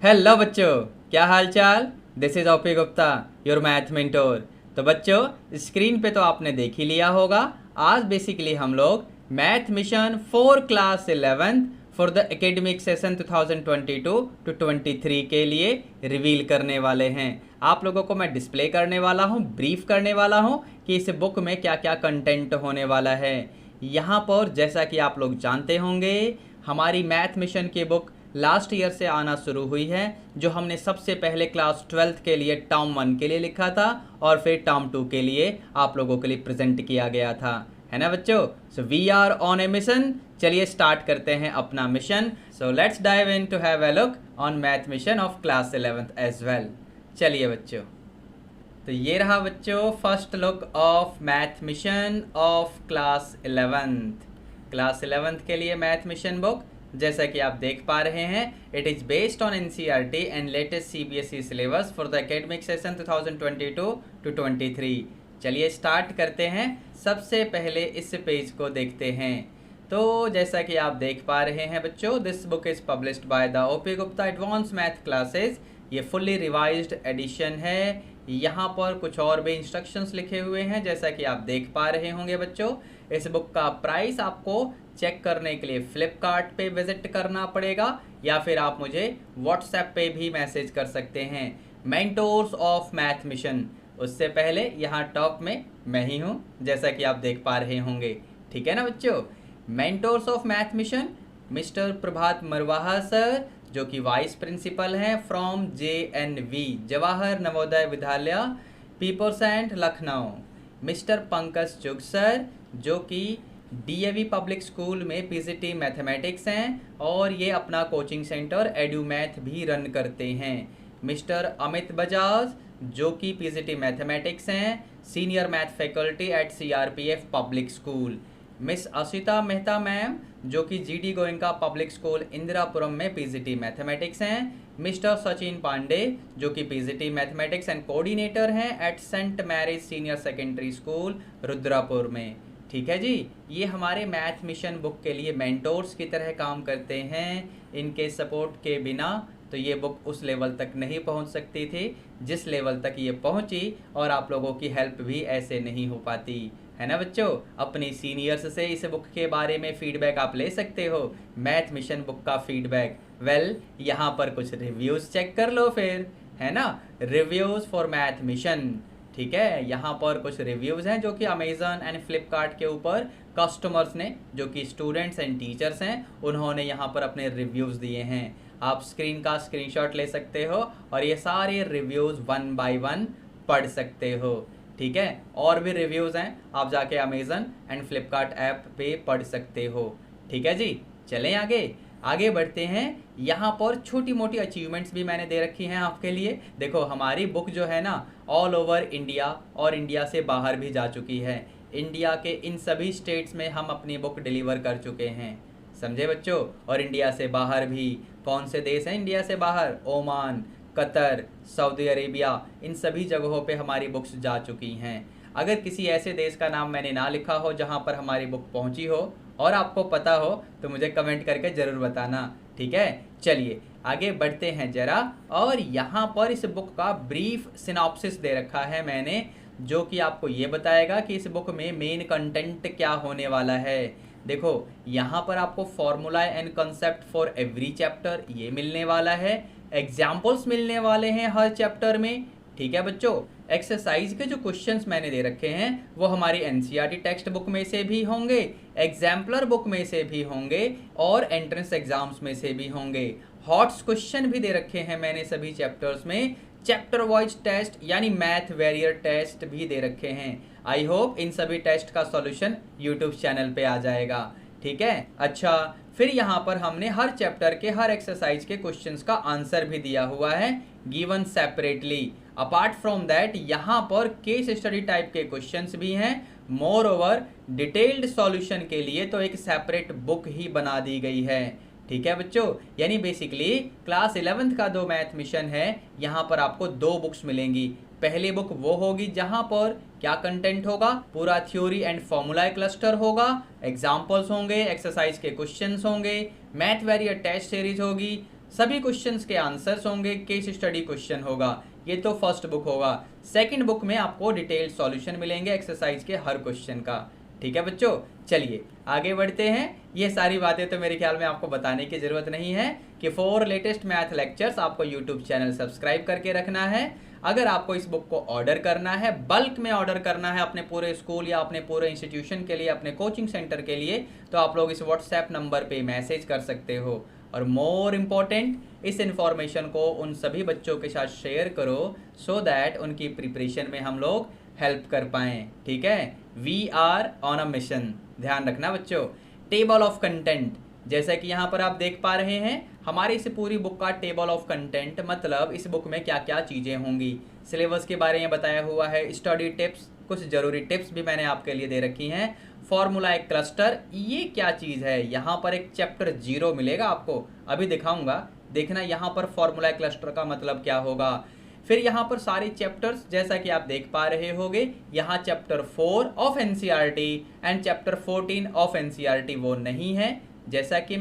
Hello बच्चों, क्या हाल चाल। This is OP Gupta, your math mentor. तो बच्चों, स्क्रीन पे तो आपने देख ही लिया होगा। आज बेसिकली हम लोग math mission for class 11 for the academic session 2022 to 23 के लिए रिवील करने वाले हैं। आप लोगों को मैं डिस्प्ले करने वाला हूँ, ब्रीफ करने वाला हूँ कि इस बुक में क्या क्या कंटेंट होने वाला है। यहाँ पर जैसा कि आप लोग जानते होंगे, हमारी मैथ मिशन की बुक लास्ट ईयर से आना शुरू हुई है, जो हमने सबसे पहले क्लास 12th के लिए टर्म 1 के लिए लिखा था और फिर टर्म 2 के लिए आप लोगों के लिए प्रेजेंट किया गया था, है ना बच्चों। So we are on a mission. चलिए स्टार्ट करते हैं अपना mission. So let's dive in to have a look on math mission of class 11th as well. चलिए बच्चों, तो ये रहा बच्चों first look of math mission of class 11th। Class 11th के लिए मैथ मिशन बुक जैसा कि आप देख पा रहे हैं, it is based on NCERT and latest CBSE syllabus for the academic session 2022 to 23। चलिए स्टार्ट करते हैं। सबसे पहले इस पेज को देखते हैं। तो जैसा कि आप देख पा रहे हैं बच्चों, this book is published by the OP Gupta advance math classes. ये फुल्ली रिवाइज्ड एडिशन है। यहाँ पर कुछ और भी इंस्ट्रक्शंस लिखे हुए हैं जैसा कि आप देख पा रहे होंगे बच्चों। इस बुक का प्राइस आपको चेक करने के लिए फ्लिपकार्ट पे विजिट करना पड़ेगा, या फिर आप मुझे व्हाट्सएप पे भी मैसेज कर सकते हैं, मेंटोर्स ऑफ मैथ मिशन। उससे पहले यहाँ टॉप में मैं ही हूँ जैसा कि आप देख पा रहे होंगे, ठीक है ना बच्चों। Mentors of math mission mister Prabhat Marwaha sir, जो कि वाइस प्रिंसिपल हैं from JNV Jawahar Navodaya Vidyalaya Piparsand Lucknow. Mister Pankaj Chugh sir, जो कि DAV पब्लिक स्कूल में PGT मैथमेटिक्स हैं और ये अपना कोचिंग सेंटर एडू मैथ भी रन करते हैं। मिस्टर अमित बजाज, जो कि PGT मैथमेटिक्स हैं, senior math faculty at CRPF public school. Miss Asita Mehta ma'am, जो कि GD Goenka public school Indirapuram में PGT मैथमेटिक्स हैं। मिस्टर सचिन पांडे, जो कि PGT मैथमेटिक्स एंड कोऑर्डिनेटर हैं at Saint Mary's senior secondary school Rudrapur में, ठीक है जी। ये हमारे मैथ मिशन बुक के लिए मेंटोर्स की तरह काम करते हैं। इनके सपोर्ट के बिना तो ये बुक उस लेवल तक नहीं पहुंच सकती थी जिस लेवल तक ये पहुंची, और आप लोगों की हेल्प भी ऐसे नहीं हो पाती, है ना बच्चों। अपनी सीनियर्स से इस बुक के बारे में फीडबैक आप ले सकते हो, मैथ मिशन बुक का फीडबैक। वेल, यहाँ पर कुछ रिव्यूज़ चेक कर लो फिर, है ना। रिव्यूज़ फॉर मैथ मिशन, ठीक है। यहाँ पर कुछ रिव्यूज़ हैं जो कि अमेज़न एंड फ्लिपकार्ट के ऊपर कस्टमर्स ने, जो कि स्टूडेंट्स एंड टीचर्स हैं, उन्होंने यहाँ पर अपने रिव्यूज़ दिए हैं। आप स्क्रीन का स्क्रीनशॉट ले सकते हो और ये सारे रिव्यूज़ 1 बाय 1 पढ़ सकते हो, ठीक है। और भी रिव्यूज़ हैं, आप जाके अमेज़न एंड फ्लिपकार्ट ऐप पे पढ़ सकते हो, ठीक है जी। चलें आगे आगे बढ़ते हैं। यहाँ पर छोटी मोटी अचीवमेंट्स भी मैंने दे रखी हैं आपके लिए। देखो, हमारी बुक जो है ना, ऑल ओवर इंडिया और इंडिया से बाहर भी जा चुकी है। इंडिया के इन सभी स्टेट्स में हम अपनी बुक डिलीवर कर चुके हैं, समझे बच्चों। और इंडिया से बाहर भी कौन से देश हैं इंडिया से बाहर? ओमान, कतर, सऊदी अरेबिया, इन सभी जगहों पे हमारी बुक्स जा चुकी हैं। अगर किसी ऐसे देश का नाम मैंने ना लिखा हो जहाँ पर हमारी बुक पहुँची हो और आपको पता हो तो मुझे कमेंट करके ज़रूर बताना, ठीक है। चलिए आगे बढ़ते हैं ज़रा। और यहाँ पर इस बुक का ब्रीफ सिनॉप्सिस दे रखा है मैंने, जो कि आपको ये बताएगा कि इस बुक में मेन कंटेंट क्या होने वाला है। देखो, यहाँ पर आपको formula and concept for every chapter ये मिलने वाला है। एग्जाम्पल्स मिलने वाले हैं हर चैप्टर में, ठीक है बच्चों। एक्सरसाइज के जो क्वेश्चंस मैंने दे रखे हैं वो हमारी एनसीईआरटी टेक्स्ट बुक में से भी होंगे, एग्जाम्पलर बुक में से भी होंगे और एंट्रेंस एग्जाम्स में से भी होंगे। हॉट्स क्वेश्चन भी दे रखे हैं मैंने सभी चैप्टर्स में। चैप्टर वाइज टेस्ट यानी मैथ वेरियर टेस्ट भी दे रखे हैं। आई होप इन सभी टेस्ट का सॉल्यूशन यूट्यूब चैनल पे आ जाएगा, ठीक है। अच्छा, फिर यहाँ पर हमने हर चैप्टर के हर एक्सरसाइज के क्वेश्चंस का आंसर भी दिया हुआ है, given separately. Apart from that यहाँ पर केस स्टडी टाइप के क्वेश्चंस भी हैं। मोर ओवर डिटेल्ड सॉल्यूशन के लिए तो एक सेपरेट बुक ही बना दी गई है, ठीक है बच्चों। यानी बेसिकली क्लास 11th का दो मैथ मिशन है, यहाँ पर आपको दो बुक्स मिलेंगी। पहली बुक वो होगी जहाँ पर क्या कंटेंट होगा, पूरा थ्योरी एंड फॉर्मूला क्लस्टर होगा, एग्जाम्पल्स होंगे, एक्सरसाइज के क्वेश्चंस होंगे, मैथ वेरियर टेस्ट सीरीज होगी, सभी क्वेश्चंस के आंसर्स होंगे, केस स्टडी क्वेश्चन होगा। ये तो फर्स्ट बुक होगा। सेकंड बुक में आपको डिटेल्ड सॉल्यूशन मिलेंगे एक्सरसाइज के हर क्वेश्चन का। ठीक है बच्चों, चलिए आगे बढ़ते हैं। ये सारी बातें तो मेरे ख्याल में आपको बताने की ज़रूरत नहीं है कि 4 लेटेस्ट मैथ लेक्चर्स आपको यूट्यूब चैनल सब्सक्राइब करके रखना है। अगर आपको इस बुक को ऑर्डर करना है, बल्क में ऑर्डर करना है अपने पूरे स्कूल या अपने पूरे इंस्टीट्यूशन के लिए, अपने कोचिंग सेंटर के लिए, तो आप लोग इस व्हाट्सएप नंबर पे मैसेज कर सकते हो। और मोर इम्पॉर्टेंट, इस इन्फॉर्मेशन को उन सभी बच्चों के साथ शेयर करो सो दैट उनकी प्रिपरेशन में हम लोग हेल्प कर पाएँ। ठीक है, we are on a mission. ध्यान रखना बच्चों। टेबल ऑफ कंटेंट, जैसा कि यहाँ पर आप देख पा रहे हैं, हमारी इस पूरी बुक का टेबल ऑफ कंटेंट मतलब इस बुक में क्या क्या चीज़ें होंगी। सिलेबस के बारे में बताया हुआ है, स्टडी टिप्स, कुछ ज़रूरी टिप्स भी मैंने आपके लिए दे रखी हैं। फॉर्मूला एक क्लस्टर, ये क्या चीज़ है, यहाँ पर एक चैप्टर 0 मिलेगा आपको, अभी दिखाऊंगा। देखना यहाँ पर फॉर्मूला क्लस्टर का मतलब क्या होगा। फिर यहाँ पर सारे चैप्टर्स जैसा कि आप देख पा रहे होंगे, यहाँ chapter 4 of NCERT and chapter 14 of NCERT वो नहीं है। जैसा कि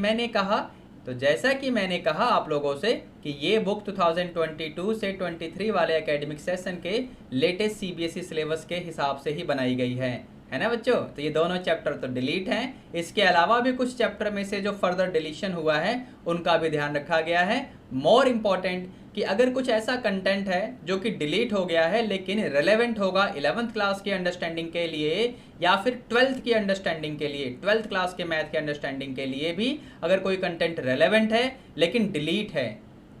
मैंने कहा आप लोगों से कि ये बुक 2022 से 23 वाले एकेडमिक सेशन के लेटेस्ट सीबीएसई सिलेबस के हिसाब से ही बनाई गई है ना बच्चों। तो ये दोनों चैप्टर तो डिलीट हैं। इसके अलावा भी कुछ चैप्टर में से जो फर्दर डिलीशन हुआ है उनका भी ध्यान रखा गया है। मोर इम्पॉर्टेंट कि अगर कुछ ऐसा कंटेंट है जो कि डिलीट हो गया है लेकिन रेलेवेंट होगा 11th क्लास की अंडरस्टैंडिंग के लिए या फिर 12th की अंडरस्टैंडिंग के लिए, 12th क्लास के मैथ के अंडरस्टैंडिंग के लिए भी अगर कोई कंटेंट रेलेवेंट है लेकिन डिलीट है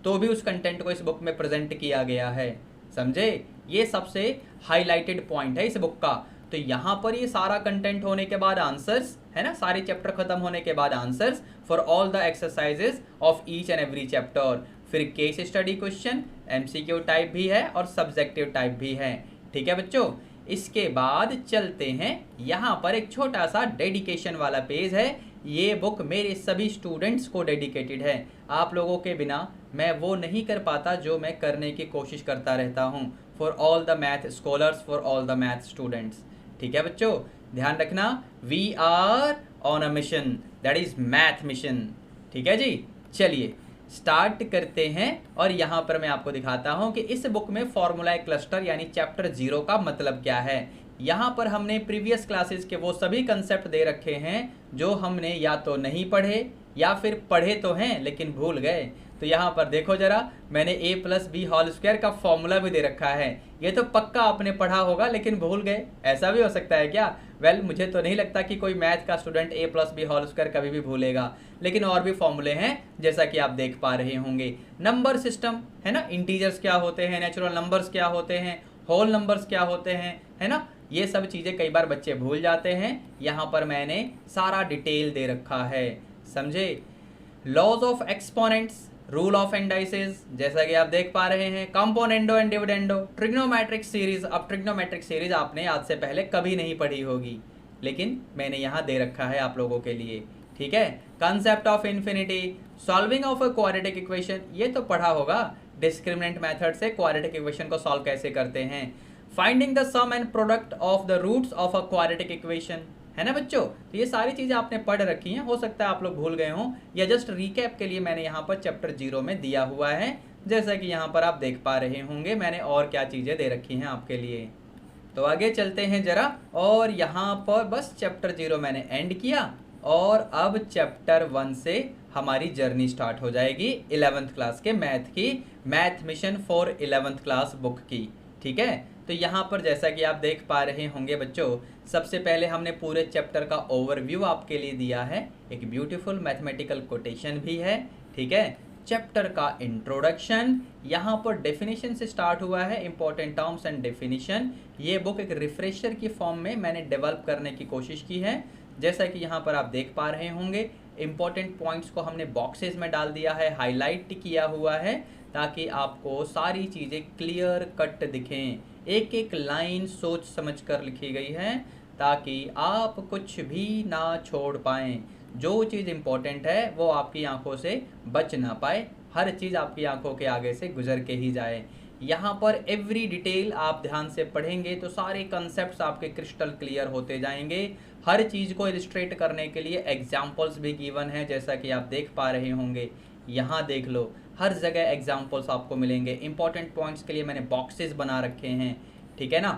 तो भी उस कंटेंट को इस बुक में प्रेजेंट किया गया है। समझे, ये सबसे हाईलाइटेड पॉइंट है इस बुक का। तो यहाँ पर ये सारा कंटेंट होने के बाद आंसर्स है ना, सारे चैप्टर खत्म होने के बाद answers for all the exercises of each and every chapter. फिर case study question, MCQ type भी है और सब्जेक्टिव टाइप भी है। ठीक है बच्चों, इसके बाद चलते हैं, यहाँ पर एक छोटा सा डेडिकेशन वाला पेज है। ये बुक मेरे सभी स्टूडेंट्स को डेडिकेटेड है। आप लोगों के बिना मैं वो नहीं कर पाता जो मैं करने की कोशिश करता रहता हूँ। For all the math scholars, for all the math students. ठीक है बच्चों, ध्यान रखना, we are on a mission, that is math mission. ठीक है जी, चलिए स्टार्ट करते हैं। और यहाँ पर मैं आपको दिखाता हूँ कि इस बुक में फॉर्मूला क्लस्टर यानी चैप्टर 0 का मतलब क्या है। यहाँ पर हमने प्रीवियस क्लासेस के वो सभी कंसेप्ट दे रखे हैं जो हमने या तो नहीं पढ़े या फिर पढ़े तो हैं लेकिन भूल गए। तो यहाँ पर देखो जरा, मैंने a+b² का फॉर्मूला भी दे रखा है। ये तो पक्का आपने पढ़ा होगा लेकिन भूल गए, ऐसा भी हो सकता है क्या? वेल, मुझे तो नहीं लगता कि कोई मैथ का स्टूडेंट a+b² कभी भी भूलेगा। लेकिन और भी फॉर्मूले हैं जैसा कि आप देख पा रहे होंगे। नंबर सिस्टम है ना, इंटीजर्स क्या होते हैं, नेचुरल नंबर्स क्या होते हैं, होल नंबर्स क्या होते हैं, है ना, ये सब चीज़ें कई बार बच्चे भूल जाते हैं। यहाँ पर मैंने सारा डिटेल दे रखा है, समझे। Laws of exponents, rule of indices, जैसा कि आप देख पा रहे हैं, componendo and dividendo, trigonometric series. अब ट्रिग्नोमेट्रिक सीरीज आपने आज से पहले कभी नहीं पढ़ी होगी लेकिन मैंने यहाँ दे रखा है आप लोगों के लिए। ठीक है, concept of infinity, solving of a quadratic equation, ये तो पढ़ा होगा। डिस्क्रिमिनेंट मेथड से क्वाड्रेटिक इक्वेशन को सॉल्व कैसे करते हैं। Finding the sum and product of the roots of a quadratic equation, है ना बच्चों। तो ये सारी चीज़ें आपने पढ़ रखी हैं, हो सकता है आप लोग भूल गए हों, या जस्ट रिकैप के लिए मैंने यहाँ पर चैप्टर 0 में दिया हुआ है। जैसा कि यहाँ पर आप देख पा रहे होंगे मैंने और क्या चीज़ें दे रखी हैं आपके लिए। तो आगे चलते हैं जरा, और यहाँ पर बस चैप्टर 0 मैंने एंड किया और अब चैप्टर 1 से हमारी जर्नी स्टार्ट हो जाएगी 11th क्लास के मैथ की, math mission for 11th class book की। ठीक है, तो यहाँ पर जैसा कि आप देख पा रहे होंगे बच्चों, सबसे पहले हमने पूरे चैप्टर का ओवरव्यू आपके लिए दिया है, एक ब्यूटीफुल मैथमेटिकल कोटेशन भी है। ठीक है, चैप्टर का इंट्रोडक्शन, यहाँ पर डेफिनेशन से स्टार्ट हुआ है, इंपॉर्टेंट टर्म्स एंड डेफिनेशन। ये बुक एक रिफ्रेशर की फॉर्म में मैंने डेवलप करने की कोशिश की है। जैसा कि यहाँ पर आप देख पा रहे होंगे, इंपॉर्टेंट पॉइंट्स को हमने बॉक्सेस में डाल दिया है, हाईलाइट किया हुआ है ताकि आपको सारी चीज़ें क्लियर कट दिखें। एक एक लाइन सोच समझ कर लिखी गई है ताकि आप कुछ भी ना छोड़ पाएँ। जो चीज़ इम्पोर्टेंट है वो आपकी आंखों से बच ना पाए, हर चीज़ आपकी आंखों के आगे से गुजर के ही जाए। यहाँ पर एवरी डिटेल आप ध्यान से पढ़ेंगे तो सारे कंसेप्ट्स आपके क्रिस्टल क्लियर होते जाएंगे। हर चीज़ को इलिस्ट्रेट करने के लिए एग्जाम्पल्स भी गिवन है, जैसा कि आप देख पा रहे होंगे। यहाँ देख लो, हर जगह एग्जाम्पल्स आपको मिलेंगे। इंपॉर्टेंट पॉइंट्स के लिए मैंने बॉक्सेस बना रखे हैं, ठीक है ना।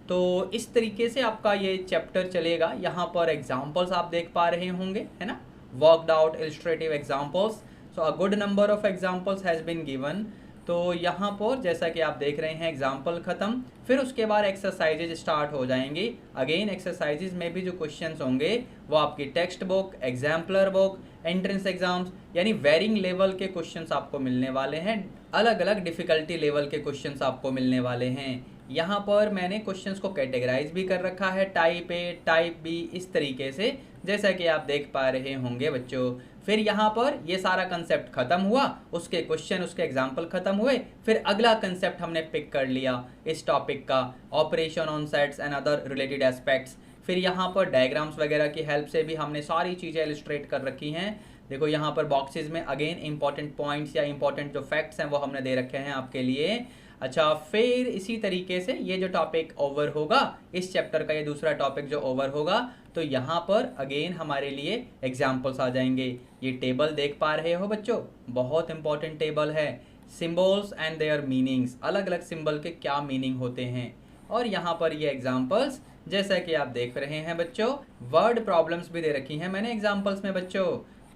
तो इस तरीके से आपका ये चैप्टर चलेगा। यहाँ पर एग्जाम्पल्स आप देख पा रहे होंगे, है ना, worked out illustrative examples. So a good number of examples has been given. तो यहाँ पर जैसा कि आप देख रहे हैं एग्जाम्पल ख़त्म, फिर उसके बाद एक्सरसाइजेज स्टार्ट हो जाएंगी। अगेन एक्सरसाइजेज में भी जो क्वेश्चंस होंगे वो आपकी text book, exemplar book, entrance exams यानी वेरिंग लेवल के क्वेश्चंस आपको मिलने वाले हैं। अलग अलग डिफ़िकल्टी लेवल के क्वेश्चंस आपको मिलने वाले हैं। यहाँ पर मैंने क्वेश्चंस को कैटेगराइज भी कर रखा है, टाइप ए, टाइप बी, इस तरीके से, जैसा कि आप देख पा रहे होंगे बच्चों। फिर यहाँ पर ये सारा कंसेप्ट खत्म हुआ, उसके क्वेश्चन, उसके एग्जाम्पल खत्म हुए, फिर अगला कंसेप्ट हमने पिक कर लिया इस टॉपिक का, operation on sets and other related aspects. फिर यहाँ पर डायग्राम्स वगैरह की हेल्प से भी हमने सारी चीज़ें इलस्ट्रेट कर रखी हैं। देखो यहाँ पर बॉक्सेस में अगेन इंपॉर्टेंट पॉइंट्स या इंपॉर्टेंट जो फैक्ट्स हैं वो हमने दे रखे हैं आपके लिए। अच्छा, फिर इसी तरीके से ये जो टॉपिक ओवर होगा, इस चैप्टर का ये दूसरा टॉपिक जो ओवर होगा, तो यहाँ पर अगेन हमारे लिए एग्जाम्पल्स आ जाएंगे। ये टेबल देख पा रहे हो बच्चों, बहुत इंपॉर्टेंट टेबल है। सिम्बल्स एंड देयर मीनिंग्स, अलग अलग सिंबल के क्या मीनिंग होते हैं। और यहाँ पर ये एग्जाम्पल्स जैसा कि आप देख रहे हैं बच्चों, वर्ड प्रॉब्लम्स भी दे रखी हैं मैंने एग्जाम्पल्स में बच्चों।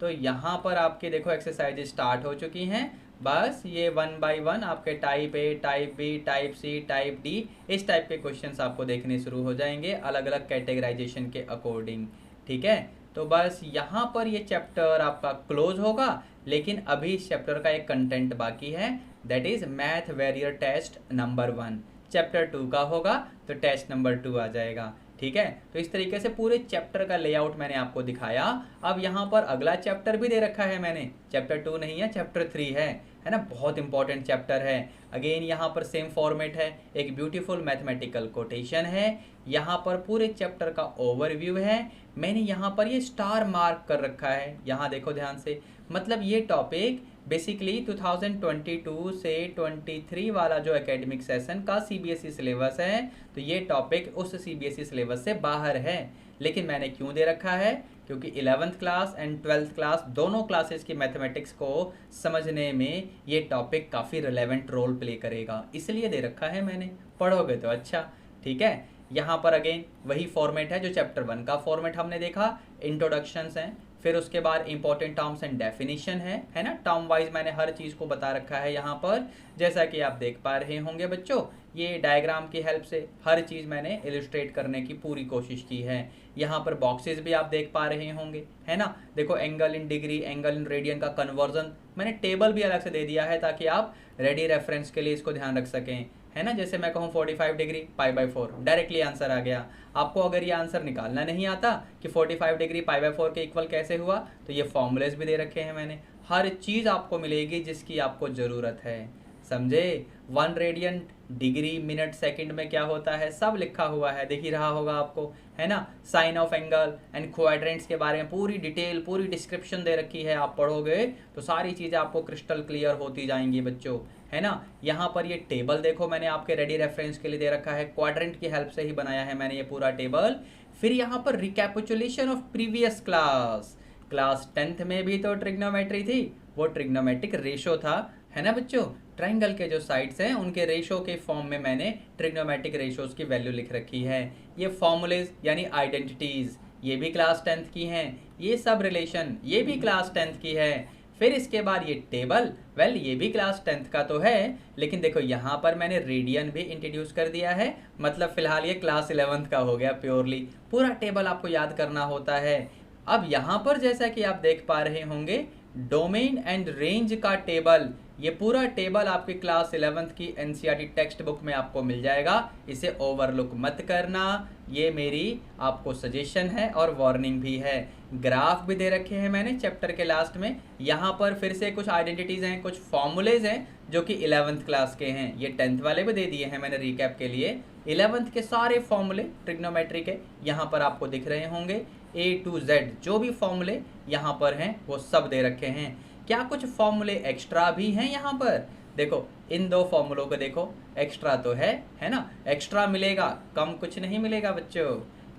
तो यहाँ पर आपके देखो एक्सरसाइज स्टार्ट हो चुकी हैं। बस ये 1 बाय 1 आपके type A, type B, type C, type D, इस टाइप के क्वेश्चंस आपको देखने शुरू हो जाएंगे अलग अलग कैटेगराइजेशन के अकॉर्डिंग, ठीक है। तो बस यहाँ पर ये चैप्टर आपका क्लोज होगा, लेकिन अभी इस चैप्टर का एक कंटेंट बाकी है, that is math warrior test number 1। Chapter 2 का होगा तो टेस्ट नंबर 2 आ जाएगा, ठीक है। तो इस तरीके से पूरे चैप्टर का लेआउट मैंने आपको दिखाया। अब यहाँ पर अगला चैप्टर भी दे रखा है मैंने, चैप्टर 2 नहीं है, चैप्टर 3 है ना, बहुत इंपॉर्टेंट चैप्टर है। अगेन यहाँ पर सेम फॉर्मेट है, एक ब्यूटीफुल मैथमेटिकल कोटेशन है, यहाँ पर पूरे चैप्टर का ओवरव्यू है। मैंने यहाँ पर ये स्टार मार्क कर रखा है, यहाँ देखो ध्यान से, मतलब ये टॉपिक बेसिकली 2022 से 23 वाला जो एकेडमिक सेशन का सीबीएसई सिलेबस है, तो ये टॉपिक उस सीबीएसई सिलेबस से बाहर है। लेकिन मैंने क्यों दे रखा है, क्योंकि 11th class and 12th class दोनों क्लासेस की मैथमेटिक्स को समझने में ये टॉपिक काफ़ी रिलेवेंट रोल प्ले करेगा, इसलिए दे रखा है मैंने। पढ़ोगे तो अच्छा, ठीक है। यहाँ पर अगेन वही फॉर्मेट है जो चैप्टर 1 का फॉर्मेट हमने देखा, इंट्रोडक्शंस हैं, फिर उसके बाद इंपॉर्टेंट टर्म्स एंड डेफिनेशन है ना, टर्म वाइज मैंने हर चीज़ को बता रखा है यहाँ पर, जैसा कि आप देख पा रहे होंगे बच्चों। ये डायग्राम की हेल्प से हर चीज़ मैंने इलस्ट्रेट करने की पूरी कोशिश की है। यहाँ पर बॉक्सेस भी आप देख पा रहे होंगे, है ना। देखो angle in degree, angle in radian का कन्वर्जन मैंने टेबल भी अलग से दे दिया है, ताकि आप रेडी रेफरेंस के लिए इसको ध्यान रख सकें, है ना। जैसे मैं कहूँ 45 डिग्री π/4, डायरेक्टली आंसर आ गया। आपको अगर ये आंसर निकालना नहीं आता कि 45 डिग्री π/4 के इक्वल कैसे हुआ, तो ये फॉर्मूलेस भी दे रखे हैं मैंने। हर चीज़ आपको मिलेगी जिसकी आपको ज़रूरत है, समझे। 1 रेडियन डिग्री मिनट सेकंड में क्या होता है सब लिखा हुआ है, दिख ही रहा होगा आपको, है ना। Sine of angle and quadrants के बारे में पूरी डिटेल, पूरी डिस्क्रिप्शन दे रखी है। आप पढ़ोगे तो सारी चीज़ें आपको क्रिस्टल क्लियर होती जाएंगी बच्चों, है ना। यहाँ पर ये टेबल देखो मैंने आपके रेडी रेफरेंस के लिए दे रखा है, क्वाड्रेंट की हेल्प से ही बनाया है मैंने ये पूरा टेबल। फिर यहाँ पर recapitulation of previous class 10th में भी तो ट्रिग्नोमेट्री थी, वो ट्रिग्नोमेट्रिक रेशो था, है ना बच्चों। ट्राइंगल के जो साइड्स हैं उनके रेशो के फॉर्म में मैंने ट्रिग्नोमेट्रिक रेशोज की वैल्यू लिख रखी है। ये फॉर्मूलेज यानी आइडेंटिटीज़, ये भी क्लास 10th की हैं। ये सब रिलेशन, ये भी क्लास 10th की है। फिर इसके बाद ये टेबल, वेल ये भी क्लास 10th का तो है, लेकिन देखो यहाँ पर मैंने रेडियन भी इंट्रोड्यूस कर दिया है, मतलब फ़िलहाल ये क्लास 11th का हो गया प्योरली। पूरा टेबल आपको याद करना होता है। अब यहाँ पर जैसा कि आप देख पा रहे होंगे, डोमेन एंड रेंज का टेबल, ये पूरा टेबल आपकी क्लास 11th की एनसीईआरटी टेक्स्ट बुक में आपको मिल जाएगा, इसे ओवरलुक मत करना, ये मेरी आपको सजेशन है और वार्निंग भी है। ग्राफ भी दे रखे हैं मैंने चैप्टर के लास्ट में। यहाँ पर फिर से कुछ आइडेंटिटीज़ हैं, कुछ फॉर्मूलेज हैं जो कि 11th क्लास के हैं। ये 10th वाले भी दे दिए हैं मैंने रिकैप के लिए। 11th के सारे फॉर्मूले ट्रिग्नोमेट्री के यहाँ पर आपको दिख रहे होंगे, A to Z जो भी फॉर्मूले यहाँ पर हैं वो सब दे रखे हैं। क्या कुछ फॉर्मूले एक्स्ट्रा भी हैं यहाँ पर? देखो इन 2 फॉर्मूलों को देखो, एक्स्ट्रा तो है ना, एक्स्ट्रा मिलेगा, कम कुछ नहीं मिलेगा बच्चों,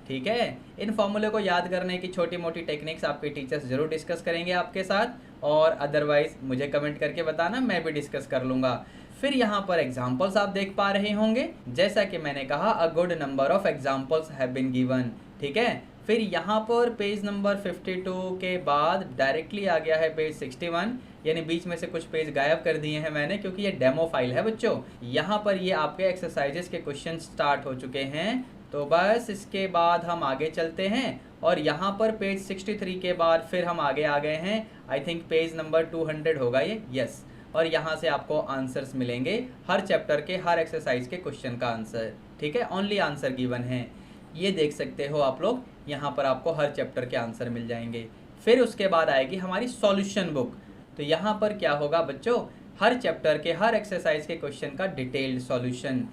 ठीक है। इन फॉर्मूले को याद करने की छोटी मोटी टेक्निक्स आपके टीचर्स जरूर डिस्कस करेंगे आपके साथ, और अदरवाइज मुझे कमेंट करके बताना, मैं भी डिस्कस कर लूँगा। फिर यहाँ पर एग्जाम्पल्स आप देख पा रहे होंगे, जैसा कि मैंने कहा a good number of examples have been given, ठीक है। फिर यहाँ पर पेज नंबर 52 के बाद डायरेक्टली आ गया है पेज 61, यानी बीच में से कुछ पेज गायब कर दिए हैं मैंने, क्योंकि ये डेमो फाइल है बच्चों। यहाँ पर ये आपके एक्सरसाइजेस के क्वेश्चन स्टार्ट हो चुके हैं, तो बस इसके बाद हम आगे चलते हैं। और यहाँ पर पेज 63 के बाद फिर हम आगे आ गए हैं, आई थिंक पेज नंबर 200 होगा ये, यस। और यहाँ से आपको आंसर्स मिलेंगे हर चैप्टर के हर एक्सरसाइज के क्वेश्चन का आंसर, ठीक है। ओनली आंसर गिवन है, ये देख सकते हो आप लोग, यहाँ पर आपको हर चैप्टर के आंसर मिल जाएंगे। फिर उसके बाद आएगी हमारी सॉल्यूशन बुक। तो यहाँ पर क्या होगा बच्चों, हर चैप्टर के हर एक्सरसाइज के क्वेश्चन का डिटेल्ड सॉल्यूशन।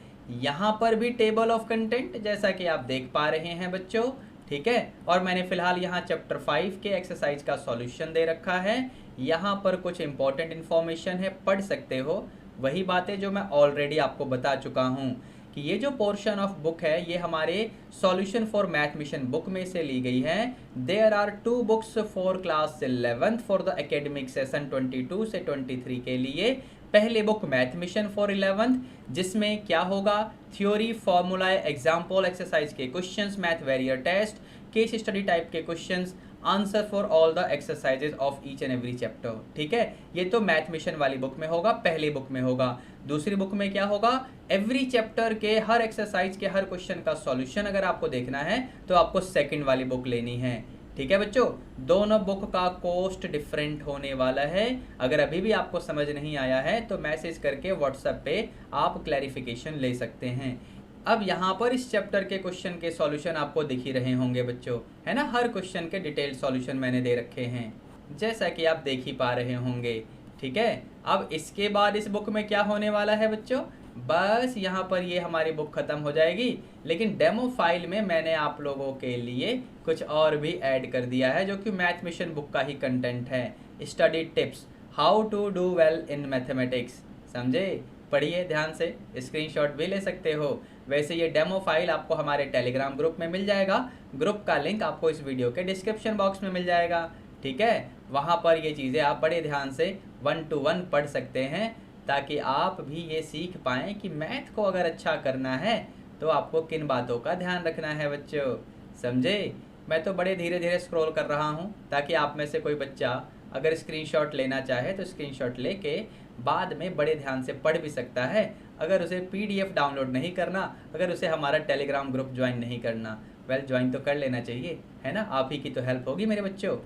यहाँ पर भी टेबल ऑफ कंटेंट जैसा कि आप देख पा रहे हैं बच्चों, ठीक है। और मैंने फिलहाल यहाँ चैप्टर 5 के एक्सरसाइज का सॉल्यूशन दे रखा है। यहाँ पर कुछ इंपॉर्टेंट इन्फॉर्मेशन है, पढ़ सकते हो, वही बातें जो मैं ऑलरेडी आपको बता चुका हूँ कि ये जो पोर्शन ऑफ बुक है ये हमारे solution for math mission book में से ली गई है। There are 2 books for class 11th for the academic session 22 से 23 के लिए। पहली book math mission for 11th, जिसमें क्या होगा, थ्योरी, फॉर्मूला, एग्जाम्पल, एक्सरसाइज के questions, math warrior test, case study type के questions, answer for all the exercises of each and every chapter, ठीक है। ये तो मैथ मिशन वाली बुक में होगा, पहली बुक में होगा। दूसरी बुक में क्या होगा, एवरी चैप्टर के हर एक्सरसाइज के हर क्वेश्चन का सॉल्यूशन अगर आपको देखना है तो आपको सेकंड वाली बुक लेनी है, ठीक है बच्चों। दोनों बुक का कॉस्ट डिफरेंट होने वाला है। अगर अभी भी आपको समझ नहीं आया है तो मैसेज करके व्हाट्सएप पे आप क्लैरिफिकेशन ले सकते हैं। अब यहाँ पर इस चैप्टर के क्वेश्चन के सॉल्यूशन आपको दिख ही रहे होंगे बच्चों, है ना। हर क्वेश्चन के डिटेल सॉल्यूशन मैंने दे रखे हैं, जैसा कि आप देख ही पा रहे होंगे, ठीक है। अब इसके बाद इस बुक में क्या होने वाला है बच्चों, बस यहाँ पर ये हमारी बुक खत्म हो जाएगी, लेकिन डेमो फाइल में मैंने आप लोगों के लिए कुछ और भी ऐड कर दिया है, जो कि मैथ मिशन बुक का ही कंटेंट है। Study tips, how to do well in mathematics, समझे, पढ़िए ध्यान से, स्क्रीनशॉट भी ले सकते हो। वैसे ये डेमो फाइल आपको हमारे टेलीग्राम ग्रुप में मिल जाएगा, ग्रुप का लिंक आपको इस वीडियो के डिस्क्रिप्शन बॉक्स में मिल जाएगा, ठीक है। वहाँ पर ये चीज़ें आप बड़े ध्यान से 1 to 1 पढ़ सकते हैं, ताकि आप भी ये सीख पाएँ कि मैथ को अगर अच्छा करना है तो आपको किन बातों का ध्यान रखना है बच्चों, समझे। मैं तो बड़े धीरे धीरे स्क्रॉल कर रहा हूँ, ताकि आप में से कोई बच्चा अगर स्क्रीनशॉट लेना चाहे तो स्क्रीनशॉट लेके बाद में बड़े ध्यान से पढ़ भी सकता है। अगर उसे PDF डाउनलोड नहीं करना, अगर उसे हमारा टेलीग्राम ग्रुप ज्वाइन नहीं करना, वेल ज्वाइन तो कर लेना चाहिए, है ना। आप ही की तो हेल्प होगी मेरे बच्चों,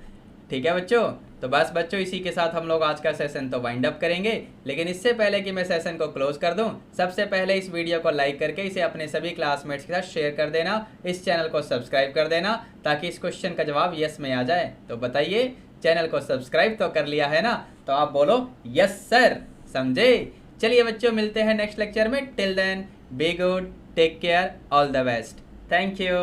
ठीक है बच्चों। तो बस बच्चों, इसी के साथ हम लोग आज का सेशन तो वाइंड अप करेंगे, लेकिन इससे पहले कि मैं सेशन को क्लोज कर दूं, सबसे पहले इस वीडियो को लाइक करके इसे अपने सभी क्लासमेट्स के साथ शेयर कर देना, इस चैनल को सब्सक्राइब कर देना, ताकि इस क्वेश्चन का जवाब यस में आ जाए। तो बताइए, चैनल को सब्सक्राइब तो कर लिया है ना, तो आप बोलो यस सर, समझे। चलिए बच्चों, मिलते हैं नेक्स्ट लेक्चर में। Till then be good, take care, all the best, thank you.